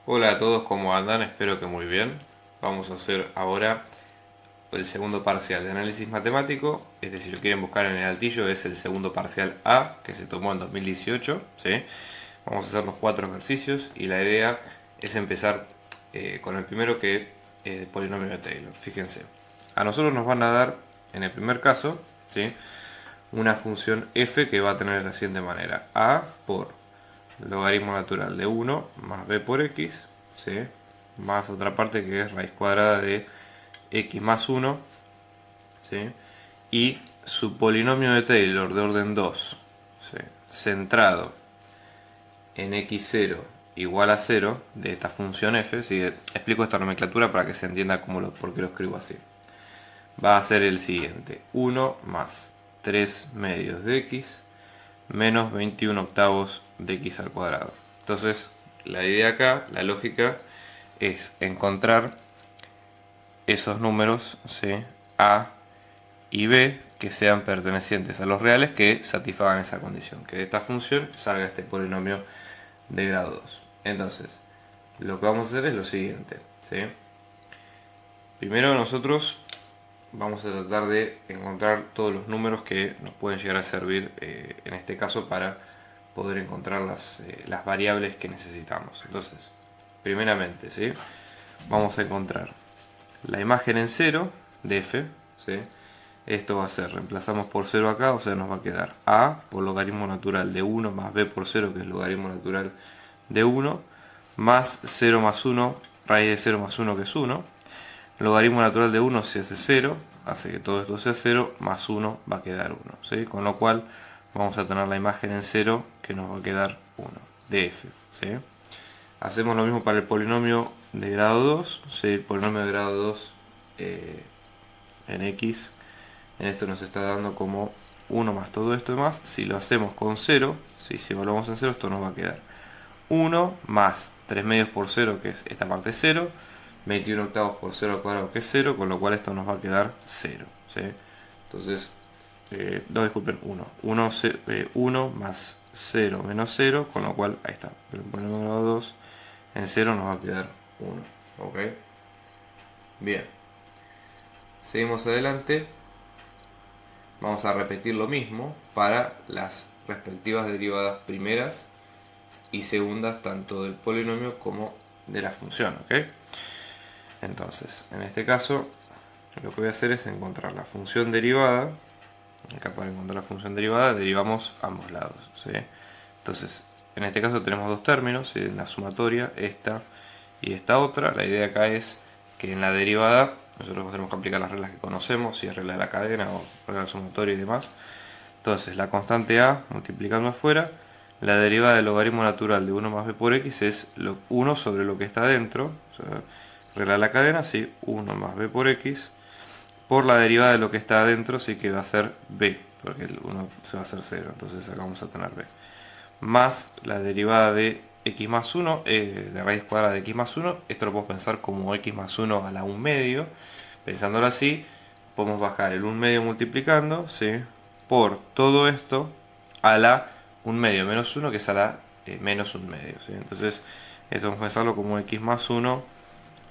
Hola a todos, ¿cómo andan? Espero que muy bien. Vamos a hacer ahora el segundo parcial de análisis matemático. Si lo quieren buscar en el altillo, es el segundo parcial A que se tomó en 2018. ¿Sí? Vamos a hacer los 4 ejercicios y la idea es empezar con el primero, que es el polinomio de Taylor. Fíjense, a nosotros nos van a dar en el primer caso, ¿sí?, una función f que va a tener de la siguiente manera: a por logaritmo natural de 1 más b por x, ¿sí?, más otra parte que es raíz cuadrada de x más 1, ¿sí?, y su polinomio de Taylor de orden 2, ¿sí?, centrado en x0 igual a 0 de esta función f. ¿Sí? Explico esta nomenclatura para que se entienda por qué lo escribo así. Va a ser el siguiente: 1 más 3 medios de x menos 21 octavos de x al cuadrado. Entonces, la idea acá, la lógica, es encontrar esos números, ¿sí?, a y b, que sean pertenecientes a los reales, que satisfagan esa condición, que de esta función salga este polinomio de grado 2. Entonces, lo que vamos a hacer es lo siguiente, ¿sí? Primero nosotros vamos a tratar de encontrar todos los números que nos pueden llegar a servir, en este caso, para poder encontrar las variables que necesitamos. Entonces, primeramente, ¿sí?, vamos a encontrar la imagen en 0 de f, ¿sí? Esto va a ser, reemplazamos por 0 acá, o sea, nos va a quedar a por logaritmo natural de 1 más b por 0, que es logaritmo natural de 1, más 0 más 1, raíz de 0 más 1, que es 1. Logaritmo natural de 1 se hace 0, hace que todo esto sea 0, más 1 va a quedar 1, ¿sí? Con lo cual vamos a tener la imagen en 0, que nos va a quedar 1, de f, ¿sí? Hacemos lo mismo para el polinomio de grado 2, ¿sí? El polinomio de grado 2 en x, en esto nos está dando como 1 más todo esto y más. Si lo hacemos con 0, ¿sí?, si evaluamos en 0, esto nos va a quedar 1 más 3 medios por 0, que es esta parte 0, 21 octavos por 0 al cuadrado, que es 0, con lo cual esto nos va a quedar 0, ¿sí? Entonces, no, disculpen, 1. 1 más 0 menos 0, con lo cual, ahí está, el polinomio de grado 2 en 0 nos va a quedar 1, ¿ok? Bien, seguimos adelante. Vamos a repetir lo mismo para las respectivas derivadas primeras y segundas, tanto del polinomio como de la función, ¿ok? Entonces, en este caso, lo que voy a hacer es encontrar la función derivada. Acá, para encontrar la función derivada, derivamos ambos lados, ¿sí? Entonces, en este caso tenemos dos términos, ¿sí?, en la sumatoria, esta y esta otra. La idea acá es que en la derivada nosotros tenemos que aplicar las reglas que conocemos, si es regla de la cadena o regla de la sumatoria y demás. Entonces, la constante a multiplicando afuera, la derivada del logaritmo natural de 1 más b por x es 1 sobre lo que está dentro, o sea, regla de la cadena, sí, 1 más b por x, por la derivada de lo que está adentro, sí, que va a ser b, porque el 1 se va a hacer 0, entonces acá vamos a tener b, más la derivada de x más 1, de raíz cuadrada de x más 1, esto lo podemos pensar como x más 1 a la 1 medio. Pensándolo así, podemos bajar el 1 medio multiplicando, ¿sí?, por todo esto a la 1 medio menos 1, que es a la menos 1 medio, ¿sí? Entonces, esto vamos a pensarlo como x más 1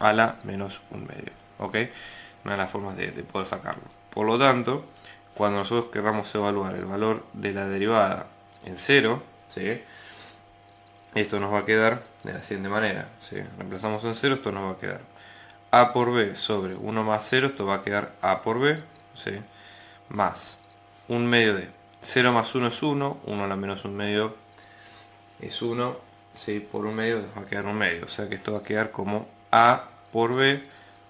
a la menos 1 medio, ¿ok? Una de las formas de poder sacarlo. Por lo tanto, cuando nosotros queramos evaluar el valor de la derivada en 0, ¿sí?, esto nos va a quedar de la siguiente manera, ¿sí? Reemplazamos en 0, esto nos va a quedar a por b sobre 1 más 0, esto va a quedar a por b, ¿sí?, más 1 medio de 0 más 1 es 1, 1 a la menos 1 medio es 1, ¿sí?, por 1 medio nos va a quedar 1 medio, o sea que esto va a quedar como a por b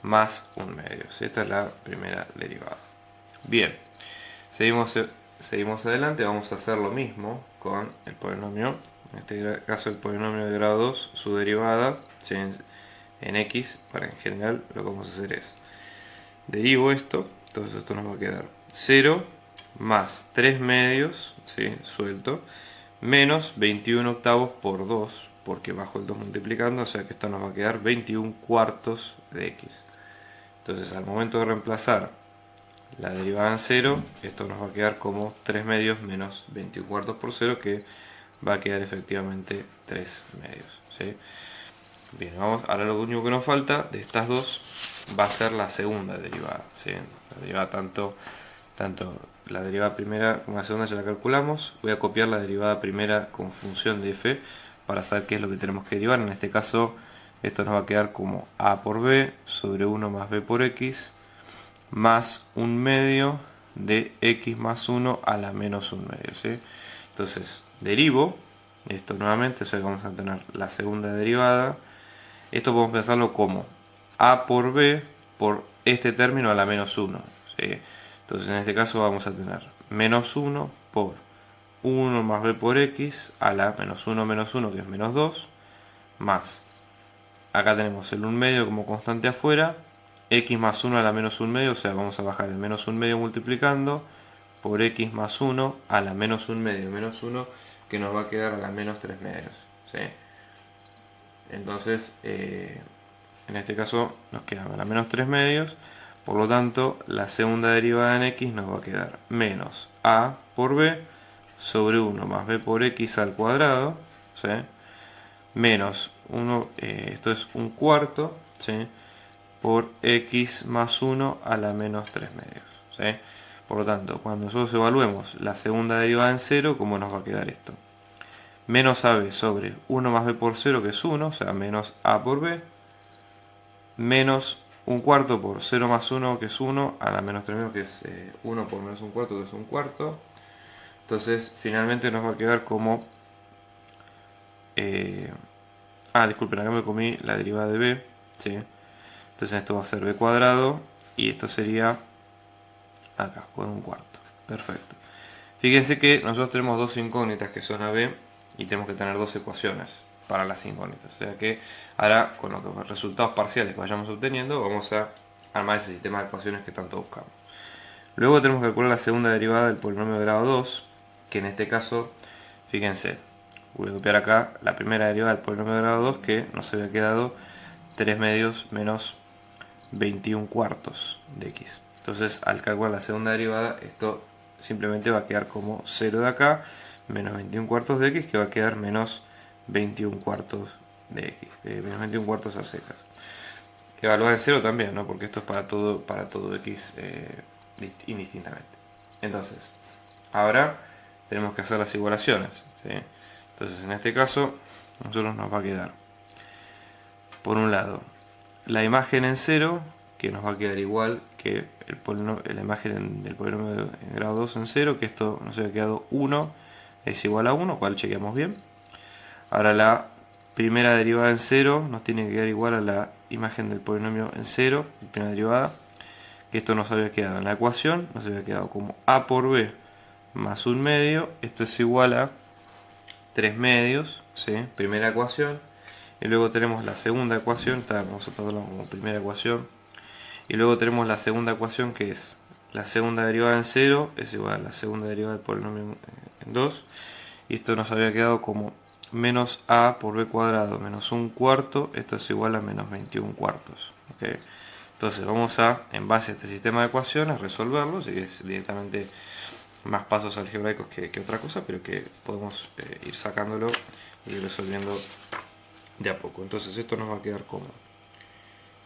más 1 medio, ¿sí? Esta es la primera derivada. Bien, seguimos adelante, vamos a hacer lo mismo con el polinomio, en este caso el polinomio de grado 2, su derivada, ¿sí?, en x. Para en general lo que vamos a hacer es, derivo esto, entonces esto nos va a quedar 0 más 3 medios, ¿sí?, suelto, menos 21 octavos por 2, porque bajo el 2 multiplicando, o sea que esto nos va a quedar 21 cuartos de x. Entonces, al momento de reemplazar la derivada en 0, esto nos va a quedar como 3 medios menos 21 cuartos por 0, que va a quedar efectivamente 3 medios, ¿sí? Bien, ahora lo único que nos falta de estas dos va a ser la segunda derivada, ¿sí? La derivada tanto la derivada primera como la segunda ya la calculamos. Voy a copiar la derivada primera con función de f para saber qué es lo que tenemos que derivar. En este caso esto nos va a quedar como a por b sobre 1 más b por x más 1 medio de x más 1 a la menos 1 medio, ¿sí? Entonces derivo esto nuevamente, o sea que vamos a tener la segunda derivada. Esto podemos pensarlo como a por b por este término a la menos 1, ¿sí? Entonces en este caso vamos a tener menos 1 por 1 más b por x a la menos 1 que es menos 2, más, acá tenemos el 1 medio como constante afuera, x más 1 a la menos 1 medio, o sea vamos a bajar el menos 1 medio multiplicando por x más 1 a la menos 1 medio, menos 1 que nos va a quedar a la menos 3 medios, ¿sí? Entonces en este caso nos quedan a la menos 3 medios, por lo tanto la segunda derivada en x nos va a quedar menos a por b sobre 1 más b por x al cuadrado, ¿sí? Menos 1, esto es un cuarto, ¿sí? Por x más 1 a la menos 3 medios, ¿sí? Por lo tanto, cuando nosotros evaluemos la segunda derivada en 0, ¿cómo nos va a quedar esto? Menos ab sobre 1 más b por 0, que es 1, o sea, menos a por b, menos un cuarto por 0 más 1, que es 1, a la menos 3 medios, que es 1 por menos un cuarto, que es un cuarto. Entonces, finalmente nos va a quedar como... disculpen, acá me comí la derivada de b, ¿sí? Entonces esto va a ser b cuadrado, y esto sería acá, con un cuarto. Perfecto. Fíjense que nosotros tenemos dos incógnitas que son AB y tenemos que tener dos ecuaciones para las incógnitas. O sea que ahora con los resultados parciales que vayamos obteniendo vamos a armar ese sistema de ecuaciones que tanto buscamos. Luego tenemos que calcular la segunda derivada del polinomio de grado 2, que en este caso, fíjense, voy a copiar acá la primera derivada del polinomio de grado 2 que nos había quedado 3 medios menos 21 cuartos de x. Entonces al calcular la segunda derivada esto simplemente va a quedar como 0 de acá, menos 21 cuartos de x, que va a quedar menos 21 cuartos de x, menos 21 cuartos a secas. Evaluar en 0 también, ¿no? Porque esto es para todo x indistintamente. Entonces, ahora tenemos que hacer las igualaciones, ¿sí? Entonces en este caso, a nosotros nos va a quedar, por un lado, la imagen en 0, que nos va a quedar igual que la imagen del polinomio en grado 2 en 0, que esto nos había quedado 1 es igual a 1, cual chequeamos bien. Ahora la primera derivada en 0 nos tiene que quedar igual a la imagen del polinomio en 0, la primera derivada, que esto nos había quedado en la ecuación, nos había quedado como a por b más 1 medio, esto es igual a 3 medios, ¿sí? Primera ecuación. Y luego tenemos la segunda ecuación, vamos a tomarla como primera ecuación. Y luego tenemos la segunda ecuación, que es la segunda derivada en 0 es igual a la segunda derivada del polinomio en 2. Y esto nos había quedado como menos a por b cuadrado menos un cuarto, esto es igual a menos 21 cuartos. ¿Okay? Entonces vamos a, en base a este sistema de ecuaciones, resolverlo, si es directamente más pasos algebraicos que otra cosa, pero que podemos ir sacándolo y ir resolviendo de a poco. Entonces esto nos va a quedar como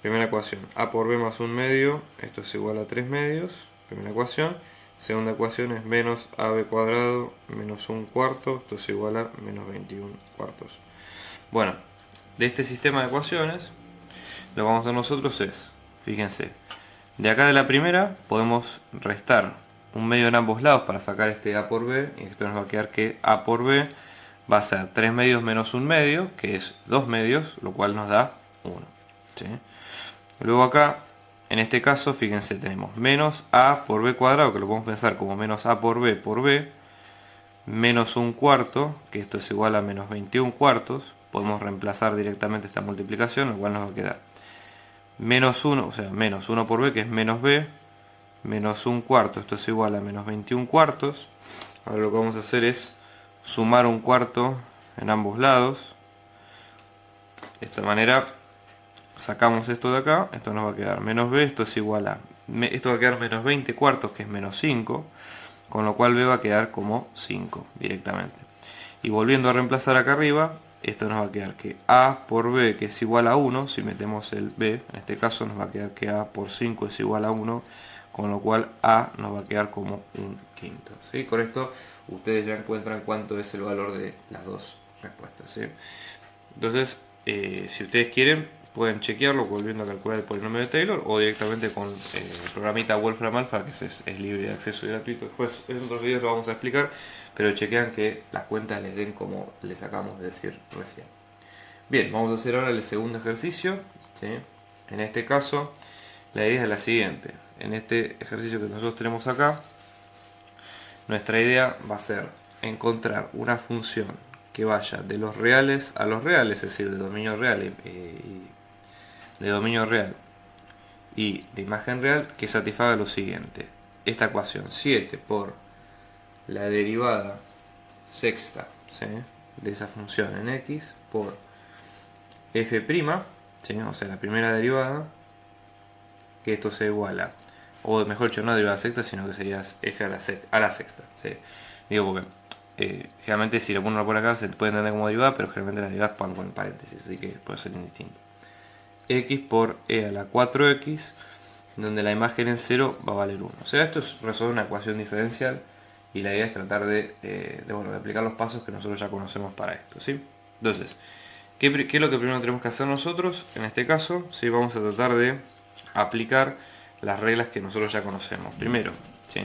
primera ecuación, a por b más 1 medio, esto es igual a 3 medios, primera ecuación. Segunda ecuación es menos ab cuadrado menos 1 cuarto, esto es igual a menos 21 cuartos. Bueno, de este sistema de ecuaciones, lo que vamos a hacer nosotros es, fíjense, de acá de la primera podemos restar un medio en ambos lados para sacar este a por b, y esto nos va a quedar que a por b va a ser 3 medios menos 1 medio, que es 2 medios, lo cual nos da 1. ¿Sí? Luego acá, en este caso, fíjense, tenemos menos a por b cuadrado, que lo podemos pensar como menos a por b, menos 1 cuarto, que esto es igual a menos 21 cuartos. Podemos reemplazar directamente esta multiplicación, lo cual nos va a quedar menos 1, o sea, menos 1 por b, que es menos b, menos 1 cuarto, esto es igual a menos 21 cuartos. Ahora lo que vamos a hacer es sumar un cuarto en ambos lados. De esta manera sacamos esto de acá, esto nos va a quedar menos b, esto es igual a, esto va a quedar menos 20 cuartos, que es menos 5, con lo cual b va a quedar como 5 directamente. Y volviendo a reemplazar acá arriba, esto nos va a quedar que a por b, que es igual a 1, si metemos el b, en este caso nos va a quedar que a por 5 es igual a 1, con lo cual a nos va a quedar como un quinto, ¿sí? Con esto ustedes ya encuentran cuánto es el valor de las dos respuestas, ¿sí? Entonces, si ustedes quieren, pueden chequearlo volviendo a calcular el polinomio de Taylor o directamente con el programita Wolfram Alpha, que es libre de acceso y gratuito. Después en otros videos lo vamos a explicar, pero chequean que las cuentas les den como les acabamos de decir recién. Bien, vamos a hacer ahora el segundo ejercicio, ¿sí? En este caso, la idea es la siguiente. En este ejercicio que nosotros tenemos acá, nuestra idea va a ser encontrar una función que vaya de los reales a los reales, es decir, de dominio real y de imagen real, que satisfaga lo siguiente. Esta ecuación 7 por la derivada sexta, ¿sí?, de esa función en x por f', ¿sí?, o sea, la primera derivada, que esto se iguala, o mejor dicho, no derivada sexta, sino que sería f a la sexta, ¿sí? Digo porque generalmente si uno lo pone acá se puede entender como derivada, pero generalmente las derivadas van con paréntesis, así que puede ser indistinto. X por e a la 4x, donde la imagen en 0 va a valer 1. O sea, esto es resolver una ecuación diferencial y la idea es tratar de aplicar los pasos que nosotros ya conocemos para esto, ¿sí? Entonces, ¿qué es lo que primero tenemos que hacer nosotros? En este caso, ¿sí?, vamos a tratar de aplicar las reglas que nosotros ya conocemos. Primero, ¿sí?,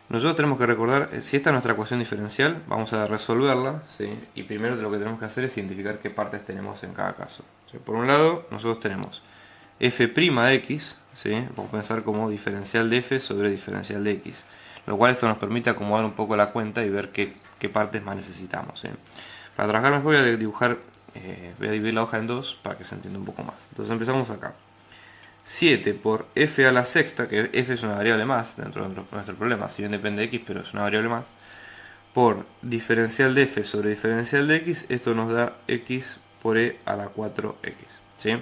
nosotros tenemos que recordar, si esta es nuestra ecuación diferencial, vamos a resolverla, ¿sí?, y primero lo que tenemos que hacer es identificar qué partes tenemos en cada caso, ¿sí? Por un lado, nosotros tenemos f' de x, ¿sí?, vamos a pensar como diferencial de f sobre diferencial de x, lo cual esto nos permite acomodar un poco la cuenta y ver qué partes más necesitamos, ¿sí? Para trabajar mejor voy a dividir la hoja en dos para que se entienda un poco más. Entonces empezamos acá. 7 por f a la sexta, que f es una variable más dentro de nuestro problema, si bien depende de x, pero es una variable más, por diferencial de f sobre diferencial de x, esto nos da x por e a la 4x, ¿sí?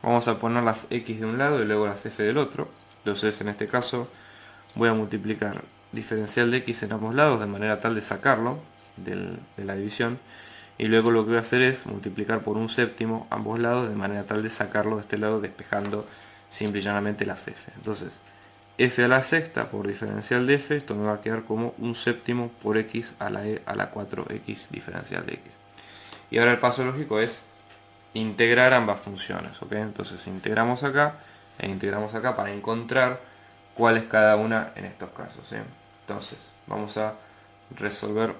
Vamos a poner las x de un lado y luego las f del otro. Entonces en este caso voy a multiplicar diferencial de x en ambos lados de manera tal de sacarlo de la división, y luego lo que voy a hacer es multiplicar por un séptimo ambos lados de manera tal de sacarlo de este lado, despejando simple y llanamente las f. Entonces f a la sexta por diferencial de f, esto me va a quedar como un séptimo por x a la e a la 4x diferencial de x. Y ahora el paso lógico es integrar ambas funciones, ¿ok? Entonces integramos acá e integramos acá para encontrar cuál es cada una en estos casos, ¿sí? Entonces vamos a resolver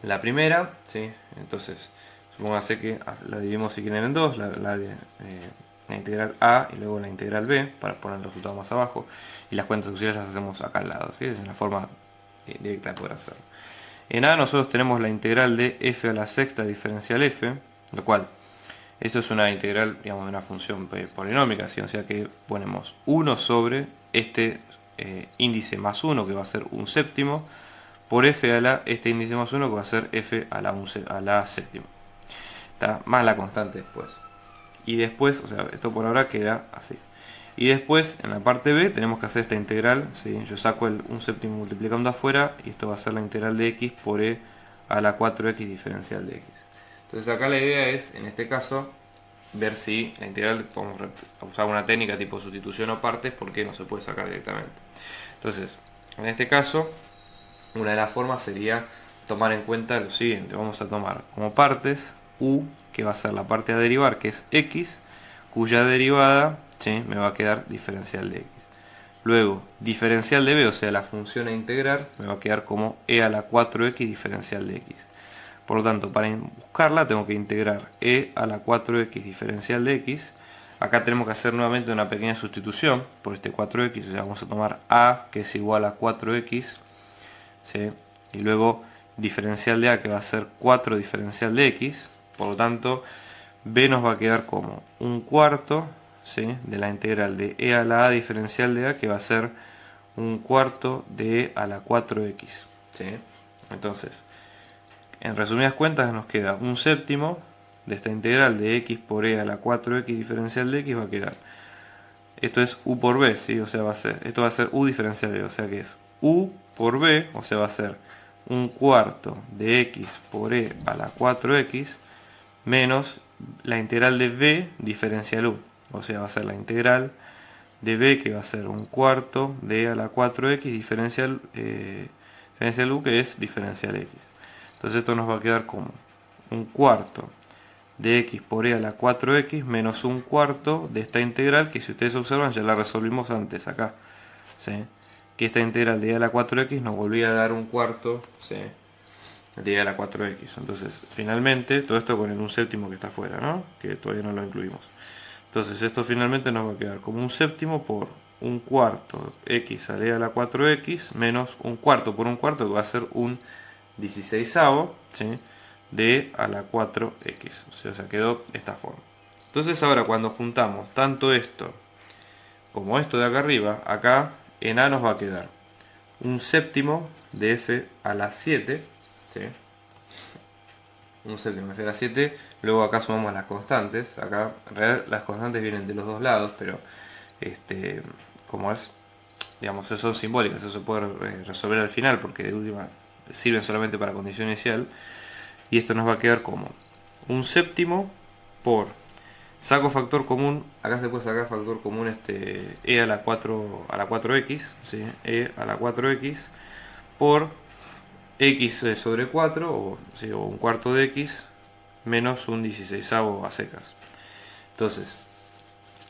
la primera, ¿sí? Entonces supóngase que la dividimos, si quieren, en dos, la integral a y luego la integral b, para poner el resultado más abajo, y las cuentas auxiliares las hacemos acá al lado, ¿sí? Es una forma directa de poder hacerlo. En a nosotros tenemos la integral de f a la sexta diferencial f, lo cual esto es una integral, digamos, de una función polinómica, ¿sí? O sea que ponemos 1 sobre este índice más 1, que va a ser un séptimo, por f a la este índice más 1, que va a ser f a la séptima. Está más la constante después. Y después, o sea, esto por ahora queda así. Y después, en la parte b, tenemos que hacer esta integral, ¿sí? Yo saco un séptimo multiplicando afuera, y esto va a ser la integral de x por e a la 4x diferencial de x. Entonces acá la idea es, en este caso, ver si la integral podemos usar una técnica tipo sustitución o partes, porque no se puede sacar directamente. Entonces, en este caso, una de las formas sería tomar en cuenta lo siguiente. Vamos a tomar como partes u, que va a ser la parte a derivar, que es x, cuya derivada, ¿sí?, me va a quedar diferencial de x. Luego, diferencial de b, o sea, la función a integrar, me va a quedar como e a la 4x diferencial de x. Por lo tanto, para buscarla tengo que integrar e a la 4x diferencial de x. Acá tenemos que hacer nuevamente una pequeña sustitución por este 4x, o sea, vamos a tomar a, que es igual a 4x, ¿sí?, y luego diferencial de a, que va a ser 4 diferencial de x. Por lo tanto, b nos va a quedar como un cuarto, ¿sí?, de la integral de e a la a diferencial de a, que va a ser un cuarto de e a la 4x, ¿sí? Entonces, en resumidas cuentas, nos queda un séptimo de esta integral de x por e a la 4x diferencial de x, va a quedar, esto es u por b, ¿sí? O sea, esto va a ser u diferencial de b, o sea que es u por b, o sea, va a ser un cuarto de x por e a la 4x menos la integral de b diferencial u. O sea, va a ser la integral de b, que va a ser un cuarto de e a la 4x diferencial, diferencial u, que es diferencial x. Entonces esto nos va a quedar como un cuarto de x por e a la 4x menos un cuarto de esta integral, que si ustedes observan ya la resolvimos antes acá, ¿sí? Que esta integral de e a la 4x nos volvía a dar un cuarto, ¿sí?, de e a la 4x. Entonces finalmente todo esto con el 1/7 que está afuera, ¿no?, que todavía no lo incluimos. Entonces esto finalmente nos va a quedar como 1/7 por un cuarto x a e a la 4x menos un cuarto por un cuarto, que va a ser un 16avo, ¿sí?, de a la 4x. O sea, quedó de esta forma. Entonces ahora cuando juntamos tanto esto como esto de acá arriba, acá en a nos va a quedar un séptimo de f a la 7, ¿sí?, un séptimo de f a la 7. Luego acá sumamos las constantes. Acá en realidad las constantes vienen de los dos lados, pero como es, digamos, eso son simbólicas, eso se puede resolver al final, porque de última sirven solamente para condición inicial. Y esto nos va a quedar como un séptimo por, saco factor común, acá se puede sacar factor común e a la 4x, ¿sí?, e a la 4x por x sobre 4, o, ¿sí?, o un cuarto de x menos un 16avo a secas. Entonces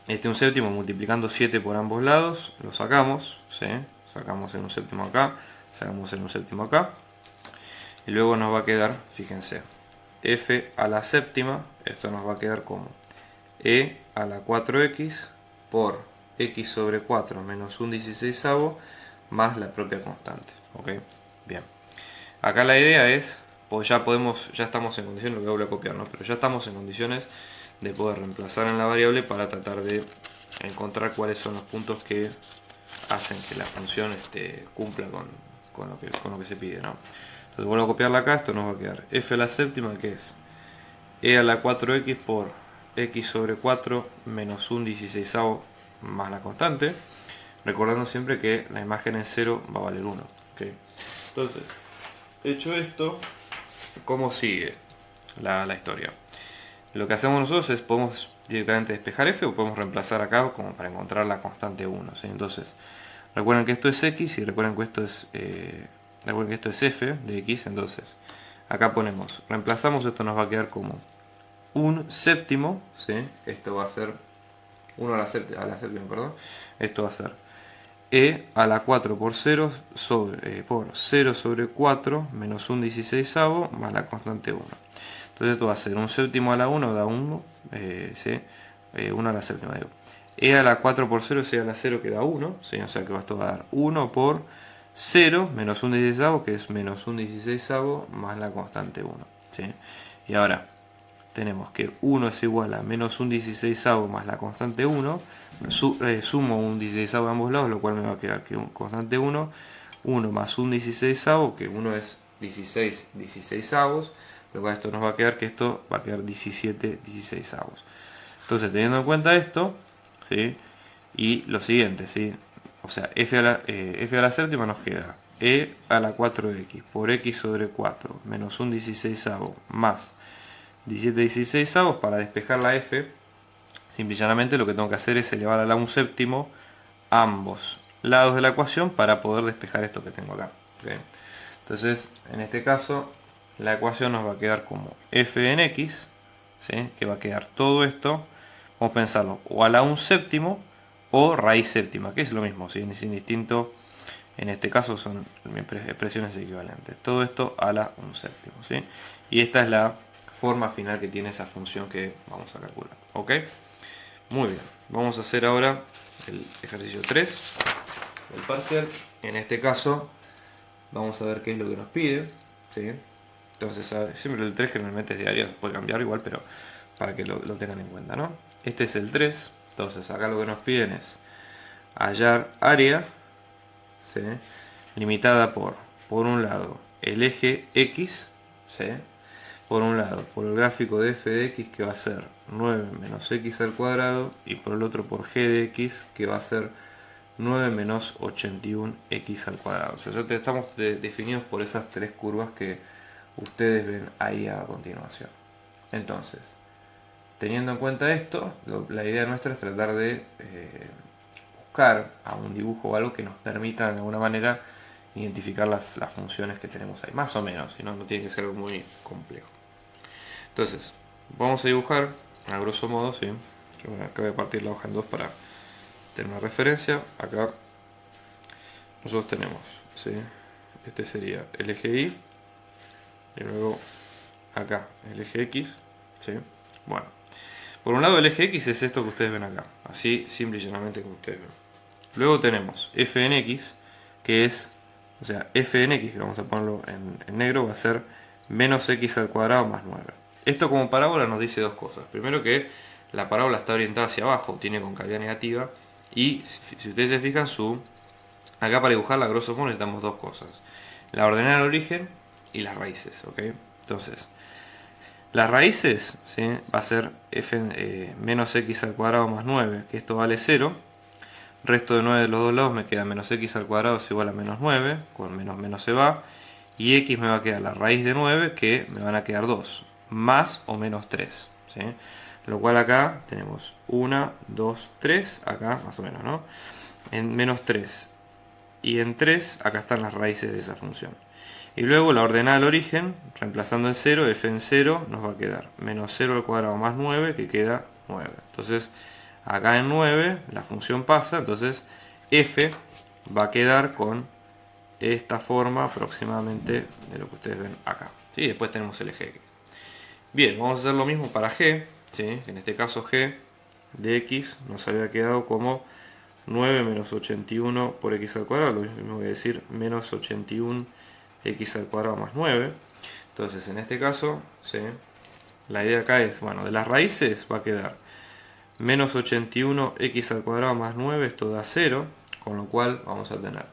un séptimo multiplicando 7 por ambos lados, lo sacamos, ¿sí?, sacamos en un séptimo acá, sacamos en un séptimo acá, y luego nos va a quedar, fíjense, f a la séptima, esto nos va a quedar como e a la 4x por x sobre 4 menos un 16avo más la propia constante. ¿Ok? Bien. Acá la idea es, pues ya estamos en condiciones, lo que voy a copiar, ¿no?, pero ya estamos en condiciones de poder reemplazar en la variable para tratar de encontrar cuáles son los puntos que hacen que la función cumpla con lo que se pide, ¿no? Entonces vuelvo a copiarla acá, esto nos va a quedar f a la séptima, que es e a la 4x por x sobre 4 menos un 16avo más la constante, recordando siempre que la imagen en 0 va a valer 1. ¿Okay? Entonces, hecho esto, ¿cómo sigue la historia? Lo que hacemos nosotros es, podemos directamente despejar f o podemos reemplazar acá como para encontrar la constante 1, ¿sí? Entonces, recuerden que esto es x y recuerden que esto es f de x. Entonces acá ponemos, reemplazamos, esto nos va a quedar como un séptimo, ¿sí? Esto va a ser 1 a la séptima, perdón. Esto va a ser e a la 4 por 0 sobre 4 menos un 16avo más la constante 1. Entonces esto va a ser un séptimo a la 1 da 1, ¿sí? 1 a la séptima, digo. E a la 4 por 0 es e a la 0, que da 1, ¿sí? O sea que esto va a dar 1 por 0 menos un 16avo, que es menos un 16avo más la constante 1, ¿sí? Y ahora tenemos que 1 es igual a menos un 16avo más la constante 1, sumo un 16avo de ambos lados, lo cual me va a quedar que constante 1, 1 más un 16avo, que 1 es 16 16avos, lo cual esto nos va a quedar que esto va a quedar 17 16avos. Entonces, teniendo en cuenta esto, ¿sí?, y lo siguiente, ¿sí?, o sea, f a la séptima nos queda e a la 4x por x sobre 4 menos un 16avo más 17 16avos. Para despejar la f, simple y llanamente lo que tengo que hacer es elevar a la 1/7 ambos lados de la ecuación para poder despejar esto que tengo acá. ¿Okay? Entonces, en este caso, la ecuación nos va a quedar como f en x, ¿sí?, que va a quedar todo esto, vamos a pensarlo, o a la 1/7 o raíz séptima, que es lo mismo, ¿sí?, sin distinto. En este caso son expresiones equivalentes. Todo esto a la 1/7, ¿sí? Y esta es la forma final que tiene esa función que vamos a calcular. ¿Ok? Muy bien. Vamos a hacer ahora el ejercicio 3 del parcial. En este caso vamos a ver qué es lo que nos pide, ¿sí? Entonces, siempre el 3 generalmente es diario, se puede cambiar igual, pero para que lo tengan en cuenta, ¿no? Este es el 3. Entonces acá lo que nos piden es hallar área, ¿sí?, limitada por un lado el eje x, ¿sí?, por un lado por el gráfico de f de x, que va a ser 9 menos x al cuadrado, y por el otro por g de x, que va a ser 9 menos 81x al cuadrado. O sea, ya estamos definidos por esas tres curvas que ustedes ven ahí a continuación. Entonces, teniendo en cuenta esto, la idea nuestra es tratar de buscar a un dibujo o algo que nos permita de alguna manera identificar las funciones que tenemos ahí, más o menos, si no, no tiene que ser algo muy complejo. Entonces, vamos a dibujar a grosso modo, ¿sí? Yo acá voy a partir la hoja en dos para tener una referencia. Acá nosotros tenemos, ¿sí? Este sería el eje Y y luego acá el eje X, ¿sí? Bueno, por un lado el eje X es esto que ustedes ven acá, así simple y llanamente como ustedes ven. Luego tenemos f en x, que es, o sea, f en x, que vamos a ponerlo en negro, va a ser menos x al cuadrado más 9. Esto como parábola nos dice dos cosas. Primero, que la parábola está orientada hacia abajo, tiene concavidad negativa, y si ustedes se fijan, acá para dibujarla a grosso modo necesitamos dos cosas: la ordenada del origen y las raíces, ¿ok? Entonces, las raíces, ¿sí? Va a ser f menos x al cuadrado más 9, que esto vale 0. Resto de 9 de los dos lados me queda menos x al cuadrado es igual a menos 9, con menos menos se va, y x me va a quedar la raíz de 9, que me van a quedar 2, más o menos 3, ¿sí? Lo cual acá tenemos 1, 2, 3, acá más o menos, ¿no? En menos 3 y en 3, acá están las raíces de esa función. Y luego la ordenada al origen, reemplazando en 0, f en 0 nos va a quedar menos 0 al cuadrado más 9, que queda 9. Entonces, acá en 9 la función pasa, entonces f va a quedar con esta forma aproximadamente de lo que ustedes ven acá, ¿sí? Y después tenemos el eje X. Bien, vamos a hacer lo mismo para g, ¿sí? En este caso g de x nos había quedado como 9 menos 81 por x al cuadrado, lo mismo voy a decir menos 81 x al cuadrado más 9. Entonces en este caso, ¿sí? La idea acá es, bueno, de las raíces va a quedar menos 81 x al cuadrado más 9, esto da 0, con lo cual vamos a tener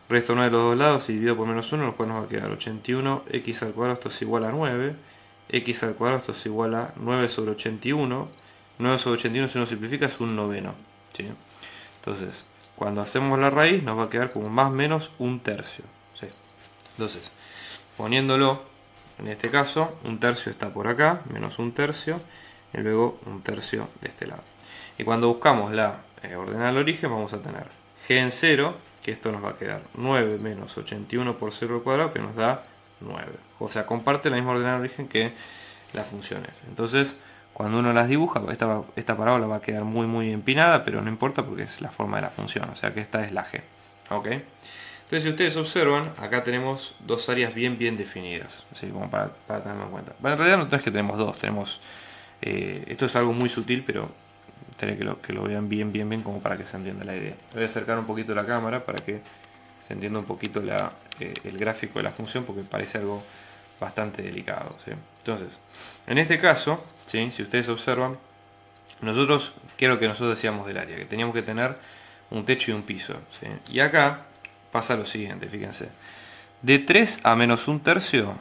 resto 9 de los dos lados y dividido por menos 1, lo cual nos va a quedar 81 x al cuadrado, esto es igual a 9, x al cuadrado, esto es igual a 9 sobre 81, 9 sobre 81 si uno simplifica es un noveno, ¿sí? Entonces, cuando hacemos la raíz nos va a quedar como más o menos un tercio, ¿sí? Entonces, poniéndolo en este caso, un tercio está por acá, menos un tercio, y luego un tercio de este lado. Y cuando buscamos la ordenada al origen, vamos a tener g en 0, que esto nos va a quedar 9 menos 81 por 0 al cuadrado, que nos da 9. O sea, comparte la misma ordenada al origen que la función f. Entonces, cuando uno las dibuja, esta parábola va a quedar muy empinada, pero no importa porque es la forma de la función, o sea que esta es la g. ¿Ok? Entonces, si ustedes observan, acá tenemos dos áreas bien definidas, ¿sí? Como para tenerlo en cuenta. Bueno, en realidad no es que tenemos dos, tenemos... esto es algo muy sutil, pero tener que lo vean bien como para que se entienda la idea. Voy a acercar un poquito la cámara para que se entienda un poquito el gráfico de la función, porque parece algo bastante delicado, ¿sí? Entonces, en este caso, ¿sí? Si ustedes observan, ¿qué es lo que nosotros decíamos del área? Que teníamos que tener un techo y un piso, ¿sí? Y acá pasa lo siguiente, fíjense. De 3 a menos un tercio,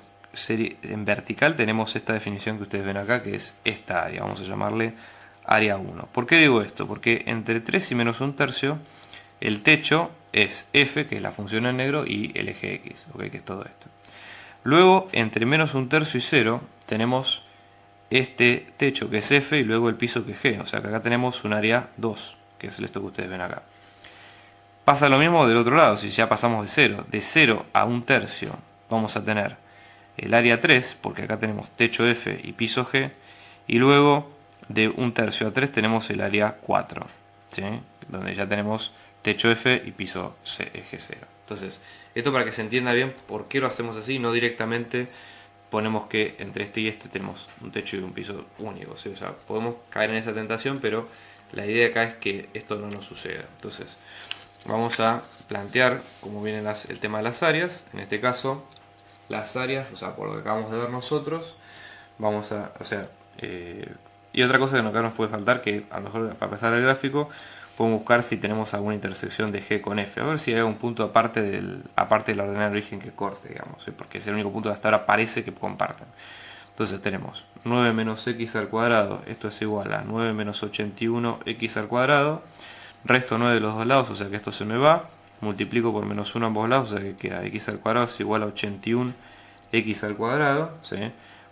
en vertical tenemos esta definición que ustedes ven acá, que es esta área, vamos a llamarle área 1. ¿Por qué digo esto? Porque entre 3 y menos un tercio, el techo es f, que es la función en negro, y el eje x, ¿okay? Que es todo esto. Luego, entre menos un tercio y 0, tenemos este techo que es f y luego el piso que es g. O sea que acá tenemos un área 2, que es esto que ustedes ven acá. Pasa lo mismo del otro lado, si ya pasamos de 0. De 0 a un tercio vamos a tener el área 3, porque acá tenemos techo f y piso g. Y luego de un tercio a 3 tenemos el área 4, ¿sí? Donde ya tenemos techo f y piso eje 0. Entonces, esto para que se entienda bien por qué lo hacemos así, no directamente ponemos que entre este y este tenemos un techo y un piso único, ¿sí? O sea, podemos caer en esa tentación, pero la idea acá es que esto no nos suceda. Entonces, vamos a plantear cómo viene el tema de las áreas. En este caso, las áreas, o sea, por lo que acabamos de ver nosotros, vamos a, o sea, y otra cosa que acá nos puede faltar, que a lo mejor para pasar al gráfico, podemos buscar si tenemos alguna intersección de G con F, a ver si hay algún punto aparte de la ordenada de origen que corte, digamos, ¿sí? Porque es el único punto que hasta ahora parece que comparten. Entonces tenemos 9 menos x al cuadrado, esto es igual a 9 menos 81 x al cuadrado, resto 9 de los dos lados, o sea que esto se me va, multiplico por menos 1 ambos lados, o sea que queda x al cuadrado es igual a 81 x al cuadrado, ¿sí?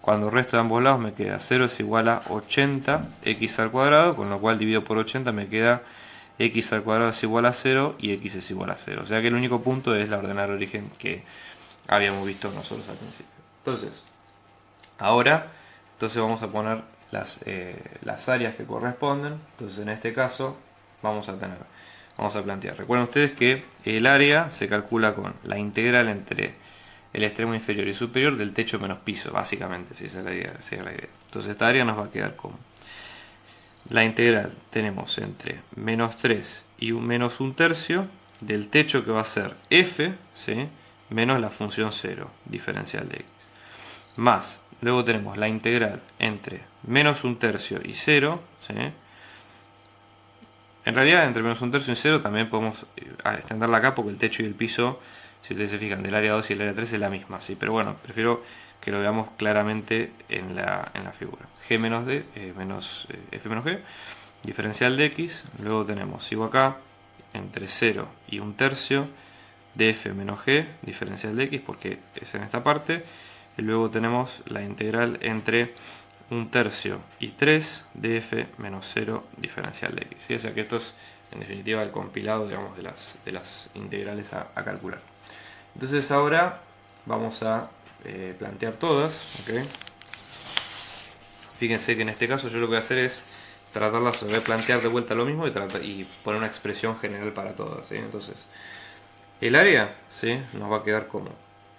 Cuando resto de ambos lados me queda 0 es igual a 80 x al cuadrado, con lo cual divido por 80 me queda x al cuadrado es igual a 0 y x es igual a 0. O sea que el único punto es la ordenada de origen que habíamos visto nosotros al principio. Entonces, ahora vamos a poner las áreas que corresponden. Entonces en este caso vamos a plantear. Recuerden ustedes que el área se calcula con la integral entre el extremo inferior y superior del techo menos piso, básicamente, si esa es la idea. Entonces esta área nos va a quedar como la integral tenemos entre menos 3 y menos un tercio del techo, que va a ser f, ¿sí? Menos la función 0 diferencial de x, más luego tenemos la integral entre menos un tercio y 0, ¿sí? En realidad entre menos un tercio y 0 también podemos extenderla acá, porque el techo y el piso, si ustedes se fijan, del área 2 y el área 3 es la misma, ¿sí? Pero bueno, prefiero que lo veamos claramente en la figura. G menos D, F menos G, diferencial de X, luego tenemos, sigo acá, entre 0 y un tercio de F menos G, diferencial de X, porque es en esta parte, y luego tenemos la integral entre un tercio y 3 de F menos 0, diferencial de X, ¿sí? O sea que esto es en definitiva el compilado, digamos, de las integrales a calcular. Entonces ahora vamos a plantear todas, ¿okay? Fíjense que en este caso yo lo que voy a hacer es tratarlas, voy a plantear de vuelta lo mismo y poner una expresión general para todas, ¿sí? Entonces, el área, ¿sí?, nos va a quedar como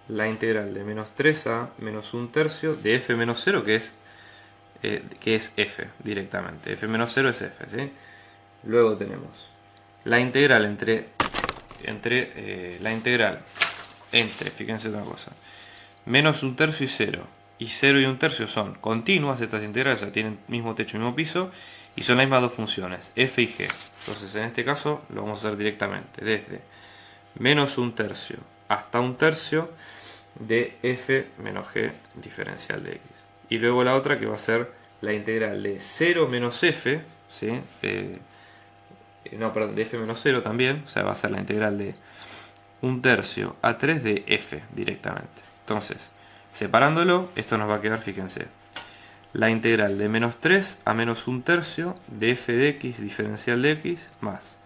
la integral de menos 3 a menos un tercio de f menos 0, que es f directamente. F menos 0 es f, ¿sí? Luego tenemos la integral fíjense una cosa, menos un tercio y 0. Y 0 y un tercio son continuas estas integrales, o sea, tienen mismo techo y mismo piso, y son las mismas dos funciones, f y g. Entonces en este caso lo vamos a hacer directamente, desde menos un tercio hasta un tercio de f menos g diferencial de x. Y luego la otra, que va a ser la integral de 0 menos f, ¿sí? De f menos 0 también, o sea, va a ser la integral de un tercio a 3 de f directamente. Entonces, separándolo, esto nos va a quedar, fíjense, la integral de menos 3 a menos un tercio de f de x diferencial de x, más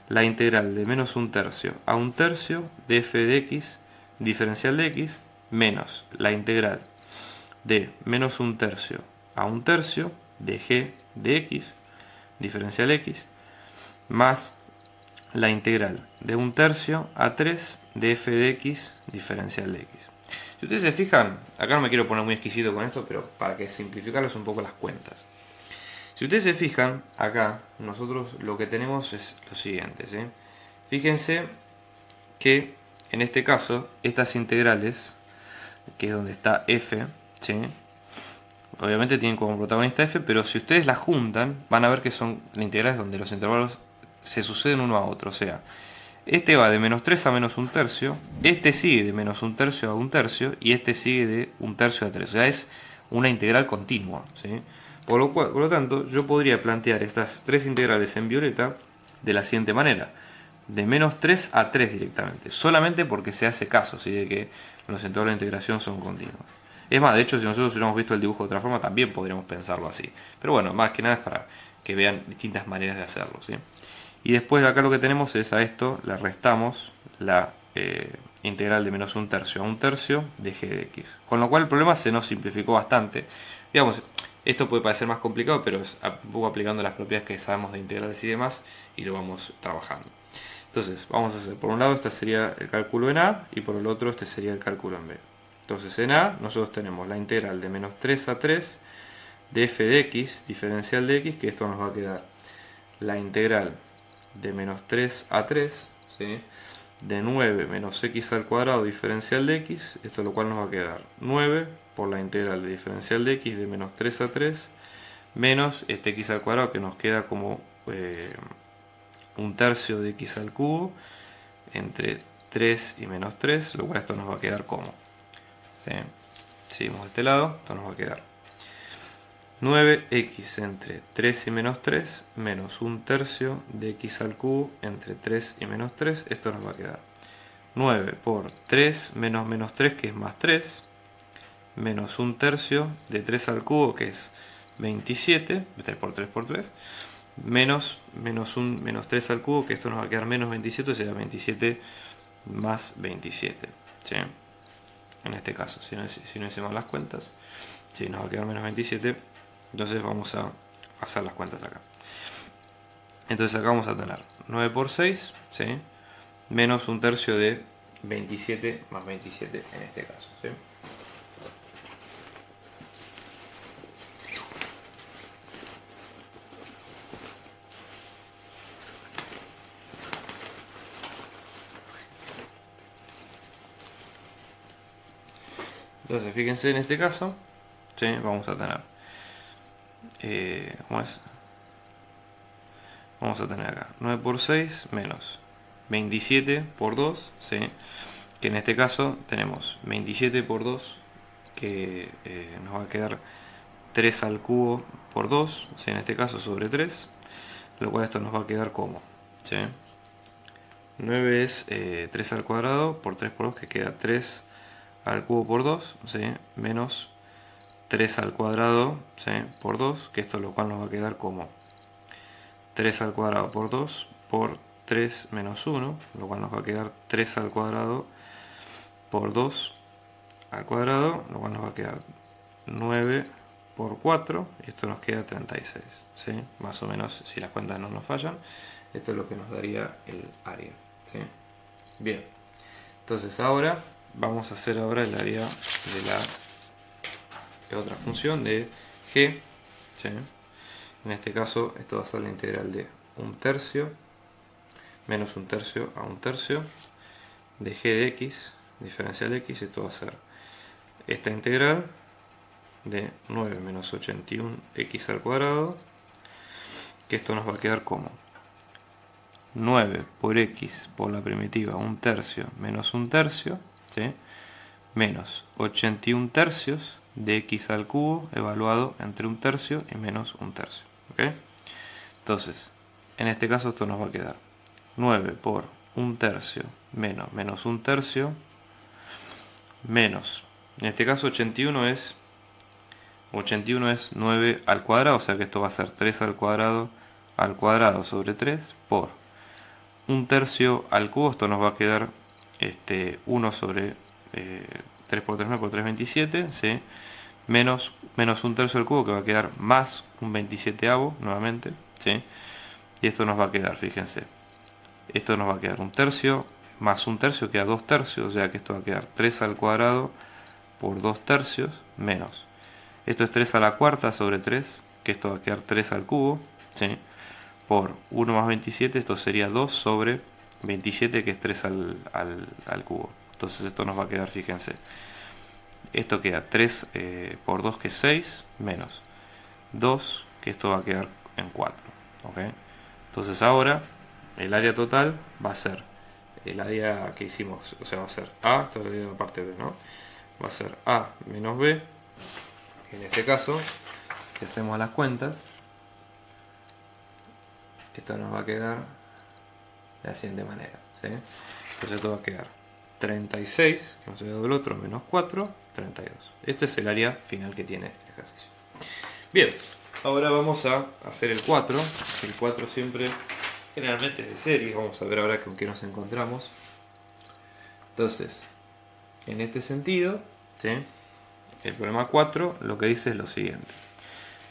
la integral de menos un tercio a un tercio de f de x diferencial de x, menos la integral de menos un tercio a un tercio de g de x diferencial de x, más la integral de un tercio a 3 de f de x diferencial de x. Si ustedes se fijan, acá no me quiero poner muy exquisito con esto, pero para que simplificarles un poco las cuentas. Si ustedes se fijan, acá nosotros lo que tenemos es lo siguiente, ¿sí? Fíjense que en este caso estas integrales, que es donde está f, ¿sí?, obviamente tienen como protagonista f, pero si ustedes las juntan van a ver que son integrales donde los intervalos se suceden uno a otro. O sea, este va de menos 3 a menos un tercio, este sigue de menos un tercio a un tercio, y este sigue de un tercio a 3. O sea, es una integral continua, ¿sí? Por lo tanto, yo podría plantear estas tres integrales en violeta de la siguiente manera: de menos 3 a 3 directamente, solamente porque se hace caso, ¿sí?, de que los intervalos de integración son continuos. Es más, de hecho, si nosotros hubiéramos visto el dibujo de otra forma, también podríamos pensarlo así. Pero bueno, más que nada es para que vean distintas maneras de hacerlo, ¿sí? Y después acá lo que tenemos es, a esto le restamos la integral de menos un tercio a un tercio de g de x. Con lo cual el problema se nos simplificó bastante. Digamos, esto puede parecer más complicado, pero es un poco aplicando las propiedades que sabemos de integrales y demás, y lo vamos trabajando. Entonces, vamos a hacer, por un lado este sería el cálculo en A, y por el otro este sería el cálculo en B. Entonces en A nosotros tenemos la integral de menos 3 a 3 de f de x diferencial de x, que esto nos va a quedar la integral de menos 3 a 3, ¿sí?, de 9 menos x al cuadrado diferencial de x, esto lo cual nos va a quedar 9 por la integral de diferencial de x de menos 3 a 3, menos este x al cuadrado, que nos queda como un tercio de x al cubo entre 3 y menos 3, lo cual esto nos va a quedar como, ¿sí? Seguimos de este lado, esto nos va a quedar 9x entre 3 y menos 3 menos un tercio de x al cubo entre 3 y menos 3. Esto nos va a quedar 9 por 3 menos menos 3, que es más 3, menos un tercio de 3 al cubo, que es 27, 3 por 3 por 3, menos 3 al cubo, que esto nos va a quedar menos 27, será 27 más 27, ¿sí? En este caso, si no hicimos las cuentas, sí, nos va a quedar menos 27. Entonces vamos a hacer las cuentas acá. Entonces acá vamos a tener 9 por 6, ¿sí? Menos un tercio de 27 más 27 en este caso, ¿sí? Entonces fíjense en este caso, ¿sí? Vamos a tener ¿cómo es? Vamos a tener acá 9 por 6 menos 27 por 2, ¿sí? Que en este caso tenemos 27 por 2, que nos va a quedar 3 al cubo por 2, ¿sí? En este caso sobre 3, lo cual esto nos va a quedar como, ¿sí? 9 es 3 al cuadrado por 3 por 2, que queda 3 al cubo por 2, ¿sí? Menos 3 al cuadrado, ¿sí? Por 2, que esto lo cual nos va a quedar como 3 al cuadrado por 2 por 3 menos 1, lo cual nos va a quedar 3 al cuadrado por 2 al cuadrado, lo cual nos va a quedar 9 por 4, y esto nos queda 36, ¿sí? Más o menos, si las cuentas no nos fallan, esto es lo que nos daría el área, ¿sí? Bien, entonces ahora vamos a hacer ahora el área de otra función de g, ¿sí? En este caso esto va a ser la integral de un tercio menos un tercio a un tercio de g de x, diferencial de x. Esto va a ser esta integral de 9 menos 81x al cuadrado, que esto nos va a quedar como 9 por x por la primitiva un tercio menos un tercio, ¿sí? Menos 81 tercios de x al cubo evaluado entre un tercio y menos un tercio, ¿ok? Entonces, en este caso esto nos va a quedar 9 por un tercio menos un tercio menos, en este caso 81 es 9 al cuadrado, o sea que esto va a ser 3 al cuadrado sobre 3 por un tercio al cubo. Esto nos va a quedar 1 sobre 3 por 3, 9 por 3, 27, ¿sí? Menos un tercio al cubo, que va a quedar más un 27avo nuevamente, ¿sí? Y esto nos va a quedar, fíjense, esto nos va a quedar un tercio más un tercio, queda 2 tercios, o sea que esto va a quedar 3 al cuadrado por 2 tercios menos, esto es 3 a la cuarta sobre 3, que esto va a quedar 3 al cubo, ¿sí? Por 1 más 27, esto sería 2 sobre 27, que es 3 al cubo. Entonces esto nos va a quedar, fíjense, esto queda 3 por 2, que es 6, menos 2, que esto va a quedar en 4, ¿ok? Entonces ahora el área total va a ser el área que hicimos, o sea, va a ser A, esto es la parte B, ¿no? Va a ser A menos B, que en este caso, si hacemos las cuentas, esto nos va a quedar de la siguiente manera, ¿sí? Entonces esto va a quedar 36, que hemos dado el otro, menos 4, 32. Este es el área final que tiene el ejercicio. Bien, ahora vamos a hacer el 4. El 4 siempre, generalmente es de serie. Vamos a ver ahora con qué nos encontramos. Entonces, en este sentido, ¿sí? El problema 4 lo que dice es lo siguiente.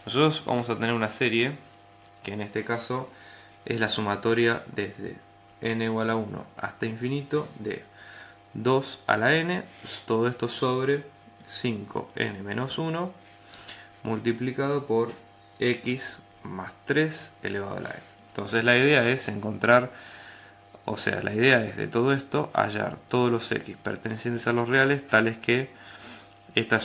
Nosotros vamos a tener una serie que en este caso es la sumatoria desde n igual a 1 hasta infinito de 2 a la n, todo esto sobre 5n menos 1 multiplicado por x más 3 elevado a la n. Entonces la idea es encontrar, o sea, la idea es de todo esto hallar todos los x pertenecientes a los reales, tales que esta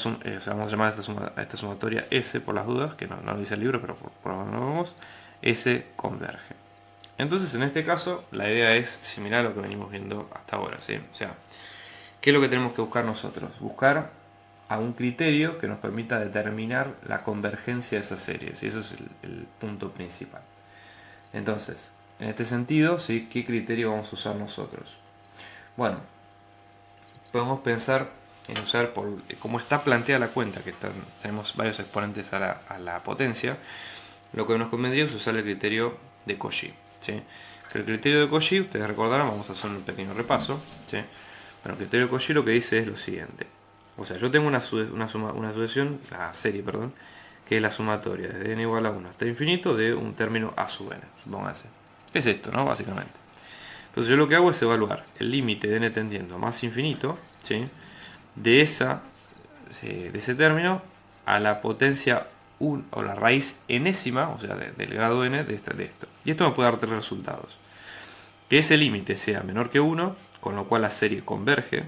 vamos a llamar a esta sumatoria S por las dudas, que no lo dice el libro, pero por lo menos lo vemos, S converge. Entonces en este caso la idea es similar a lo que venimos viendo hasta ahora, ¿sí? O sea, ¿qué es lo que tenemos que buscar nosotros? Buscar a un criterio que nos permita determinar la convergencia de esas series, y eso es el punto principal. Entonces, en este sentido, ¿sí? ¿Qué criterio vamos a usar nosotros? Bueno, podemos pensar en usar, como está planteada la cuenta, que tenemos varios exponentes a la potencia, lo que nos convendría es usar el criterio de Cauchy, ¿sí? El criterio de Cauchy, ustedes recordarán, vamos a hacer un pequeño repaso, ¿sí? Bueno, el criterio de Cauchy lo que dice es lo siguiente. O sea, yo tengo una sucesión, la serie, perdón, que es la sumatoria desde n igual a 1 hasta infinito de un término a sub n, supóngase. ¿Qué es esto, no? Básicamente. Entonces yo lo que hago es evaluar el límite de n tendiendo a más infinito, ¿sí? de ese término a la potencia 1, o la raíz enésima, o sea, del grado n de esto. Y esto me puede dar tres resultados. Que ese límite sea menor que 1, con lo cual la serie converge.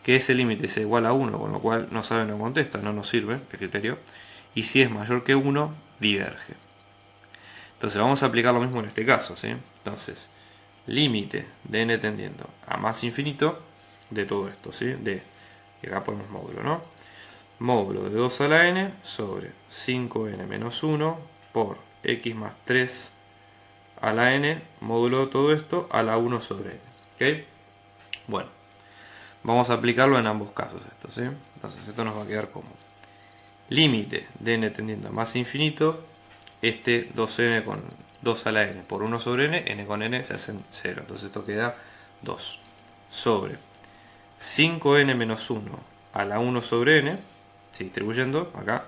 Que ese límite sea igual a 1, con lo cual no sabe, no contesta, no nos sirve el criterio. Y si es mayor que 1, diverge. Entonces vamos a aplicar lo mismo en este caso, ¿sí? Entonces, límite de n tendiendo a más infinito de todo esto, ¿sí? Y acá ponemos módulo, ¿no? Módulo de 2 a la n sobre 5n menos 1 por x más 3 a la n, módulo de todo esto a la 1 sobre n. ¿Ok? Bueno, vamos a aplicarlo en ambos casos esto, ¿sí? Entonces esto nos va a quedar como límite de n tendiendo a más infinito, este 2n con 2 a la n por 1 sobre n con n se hacen 0, entonces esto queda 2 sobre 5n menos 1 a la 1 sobre n, ¿sí? Distribuyendo acá,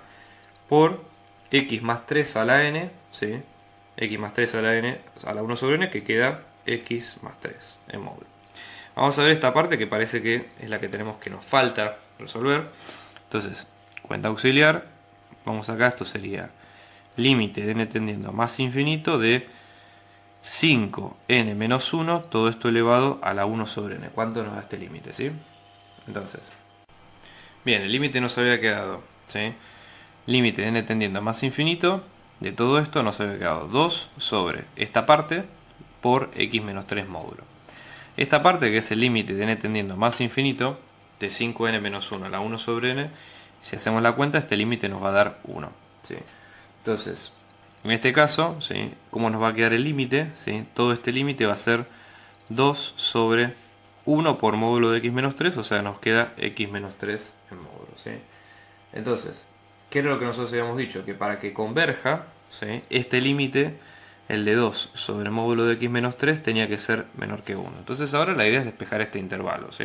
por x más 3 a la n, ¿sí? X más 3 a la n a la 1 sobre n, que queda x más 3 en módulo. Vamos a ver esta parte que parece que es la que tenemos que nos falta resolver. Entonces, cuenta auxiliar, vamos acá, esto sería límite de n tendiendo a más infinito de 5n menos 1, todo esto elevado a la 1 sobre n. ¿Cuánto nos da este límite? ¿Sí? Entonces, bien, el límite nos había quedado, ¿sí? Límite de n tendiendo a más infinito, de todo esto nos había quedado 2 sobre esta parte por x menos 3 módulo. Esta parte, que es el límite de n tendiendo a más infinito, de 5n menos 1 a la 1 sobre n, si hacemos la cuenta, este límite nos va a dar 1. ¿Sí? Entonces, en este caso, ¿sí? ¿Cómo nos va a quedar el límite? ¿Sí? Todo este límite va a ser 2 sobre 1 por módulo de x menos 3, o sea, nos queda x menos 3 en módulo. ¿Sí? Entonces, ¿qué era lo que nosotros habíamos dicho? Que para que converja, ¿sí? Este límite, el de 2 sobre el módulo de x menos 3, tenía que ser menor que 1. Entonces ahora la idea es despejar este intervalo, ¿sí?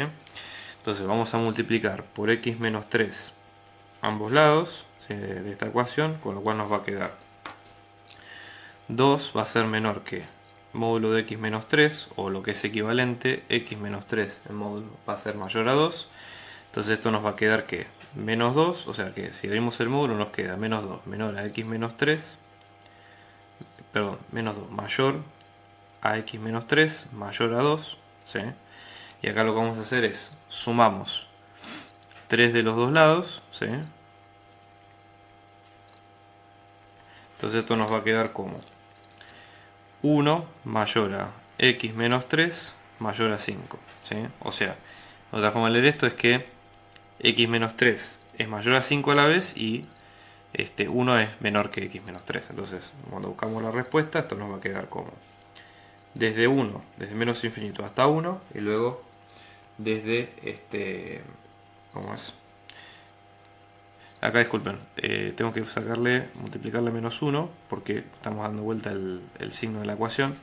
Entonces vamos a multiplicar por x menos 3 ambos lados, ¿sí? de esta ecuación, con lo cual nos va a quedar 2 va a ser menor que módulo de x menos 3, o lo que es equivalente, x menos 3 en módulo va a ser mayor a 2. Entonces esto nos va a quedar que menos 2, o sea que si abrimos el módulo nos queda menos 2 menor a x menos 3, perdón, menos 2 mayor a x menos 3 mayor a 2, ¿sí? Y acá lo que vamos a hacer es sumamos 3 de los dos lados, ¿sí? Entonces esto nos va a quedar como 1 mayor a x menos 3 mayor a 5, ¿sí? O sea, otra forma de leer esto es que x menos 3 es mayor a 5 a la vez y 1 es menor que x menos 3. Entonces, cuando buscamos la respuesta, esto nos va a quedar como desde 1, desde menos infinito hasta 1, y luego desde ¿cómo es? Acá disculpen, tengo que multiplicarle menos 1 porque estamos dando vuelta el signo de la ecuación.